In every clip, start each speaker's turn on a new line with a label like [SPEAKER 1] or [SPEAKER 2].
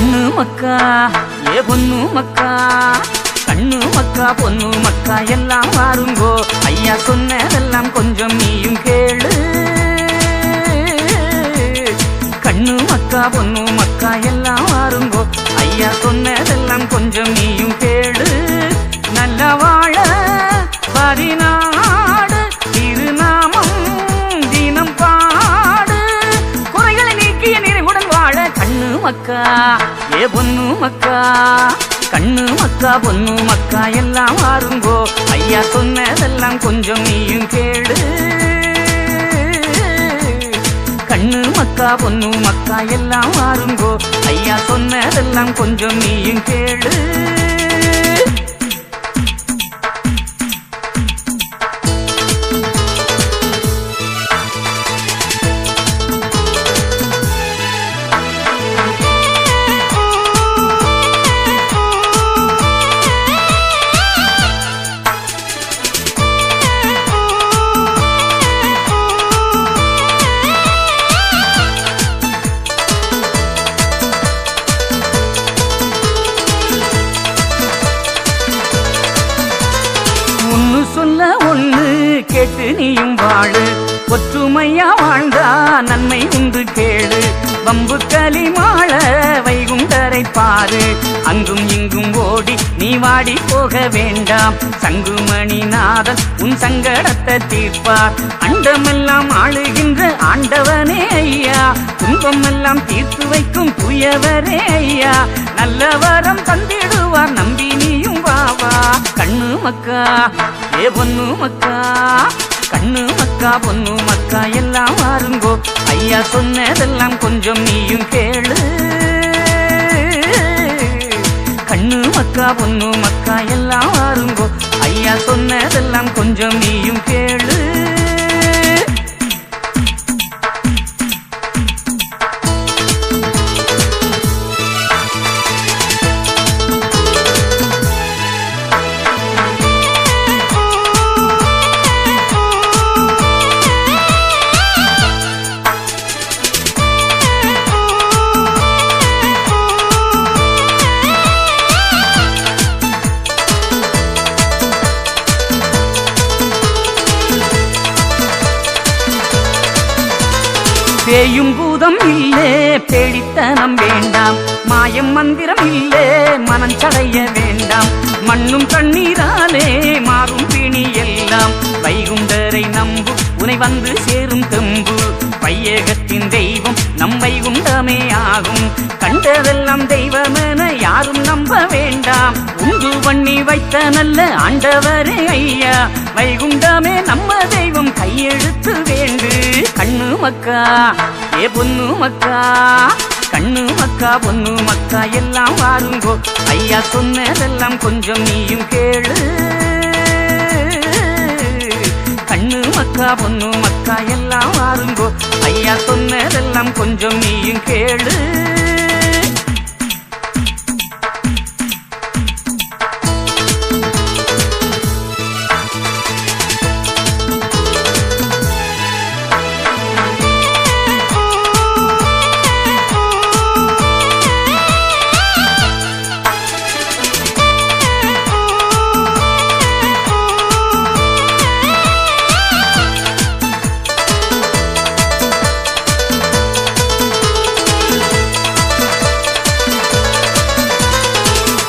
[SPEAKER 1] கண்ணு மக்கா ஏ பொண்ணு மக்கா, கண்ணு மக்கா பொண்ணு மக்கா எல்லாம் வாருங்கோ, ஐயா சொன்னதெல்லாம் கொஞ்சம் நீயும் கேளு. கண்ணு மக்கா பொண்ணு மக்கா எல்லாம் வாருங்கோ, ஐயா சொன்னதெல்லாம் கொஞ்சம் நீயும் கேளு. நல்ல வாழ பதினாடு திருநாமம் தினம் பாடு, குறைகளை நீக்கிய நிறைவுடன் வாழ. கண்ணு மக்கா ஏ பொண்ணு மக்கா, கண்ணு மக்கா பொண்ணு மக்கா எல்லாம் வாருங்கோ, ஐயா சொன்னதெல்லாம் கொஞ்சம் நீயும் கேளு. கண்ணு மக்கா பொண்ணு மக்கா எல்லாம் வாருங்கோ, ஐயா சொன்னதெல்லாம் கொஞ்சம் நீயும் கேளு. சொல்ல ஒண்ணு கேட்டு நீயும் வாழு, ஒற்றுமையா வாழ்ந்தா நன்மை உண்டு கேளு. வம்பு களி மாள வைகுண்டரை பாரு, அங்கும் இங்கும் ஓடி நீ வாடி போக வேண்டாம். சங்குமணி நாதன் உன் சங்கடத்தை தீர்ப்பார், அண்டமெல்லாம் ஆளுகின்ற ஆண்டவனே ஐயா, துன்பம் எல்லாம் தீர்த்து வைக்கும் தூயவரே ஐயா, நல்ல வரம் தந்திடுவார் நம்பி நீயும் வாவா. கண்ணு மக்கா ஏ பொண்ணு மக்கா, கண்ணு மக்கா பொண்ணு மக்கா எல்லாம் வாருங்கோ, ஐயா சொன்னதெல்லாம் கொஞ்சம் நீயும் கேளு. கண்ணு மக்கா பொண்ணு மக்கா எல்லாம் வாருங்கோ, ஐயா சொன்னதெல்லாம் கொஞ்சம் நீயும் கேளு. பேயும் பூதம் இல்லே பேடித்தனம் வேண்டாம், மாயம் மந்திரம் இல்லே மனஞ்சடைய வேண்டாம். மண்ணும் தண்ணீராலே மாறும் பிணி எல்லாம், வைகுண்டரை நம்பு உனை வந்து சேரும் தெம்பு. வையகத்தின் தெய்வம் நம் வைகுண்டமே ஆகும், கண்டதெல்லாம் தெய்வமென யாரும் நம்ப வேண்டாம். உண்டு பண்ணி வைத்த நல்ல ஆண்டவரே ஐயா, வைகுண்டமே நம்ம தெய்வம் கையெழுத்து வேண்டு. கண்ணு மக்கா ஏ பொண்ணு மக்கா, கண்ணு மக்கா பொண்ணு மக்கா எல்லாம் வாருங்கோ, ஐயா சொன்னதெல்லாம் கொஞ்சம் நீயும் கேளு. கண்ணு மக்கா பொண்ணு மக்கா எல்லாம் வாருங்கோ, ஐயா சொன்னதெல்லாம் கொஞ்சம் நீயும் கேளு.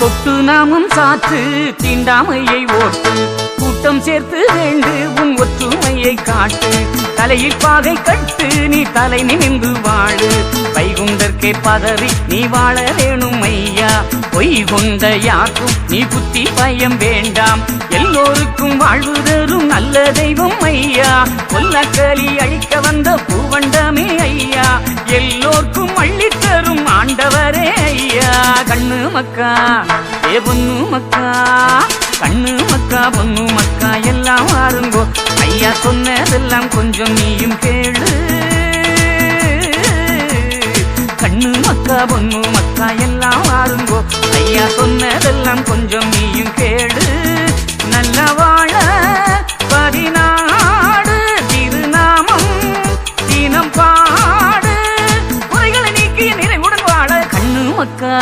[SPEAKER 1] தொட்டு நாமம் சாற்று தீண்டாமையை ஓட்டு, கூட்டம் சேர்த்து வேண்டு உன் ஒற்றுமையை காட்டு. தலையில் பாகை கட்டு நீ தலை நிமிந்து வாழு, வைகுண்டர்க்கே பதறி நீ வாழ வேணும் ஐயா. பொய் கொண்ட யாருக்கும் நீ புத்தி பயம் வேண்டாம், எல்லோருக்கும் வாழ்வு தரும் நல்ல தெய்வம் ஐயா. கொல்லக்களி அழிக்க வந்த பூவண்டமே ஐயா, எல்லோருக்கும் அள்ளித்தரும் ஆண்டவரே ஐயா. கண்ணு மக்கா ஏ பொண்ணு மக்கா, கண்ணு மக்கா பொண்ணு மக்கா எல்லாம் வாருங்கோ, ஐயா சொன்னதெல்லாம் கொஞ்சம் நீயும் கேளு. கண்ணு மக்கா பொண்ணு மக்கா எல்லாம் வாருங்கோ, ஐயா சொன்னதெல்லாம் கொஞ்சம் நீயும் கேளு. நல்ல வாழ பதினாடு திருநாமம் தினம் பாடு, குறைகளை நீக்கிய நிறைவுடன் வாழ. கண்ணு மக்கா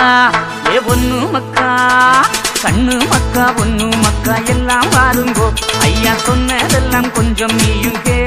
[SPEAKER 1] பொண்ணு மக்கா எல்லாம் வாருங்கோ ஐயா சொன்னதெல்லாம் கொஞ்சம் நீயும் கே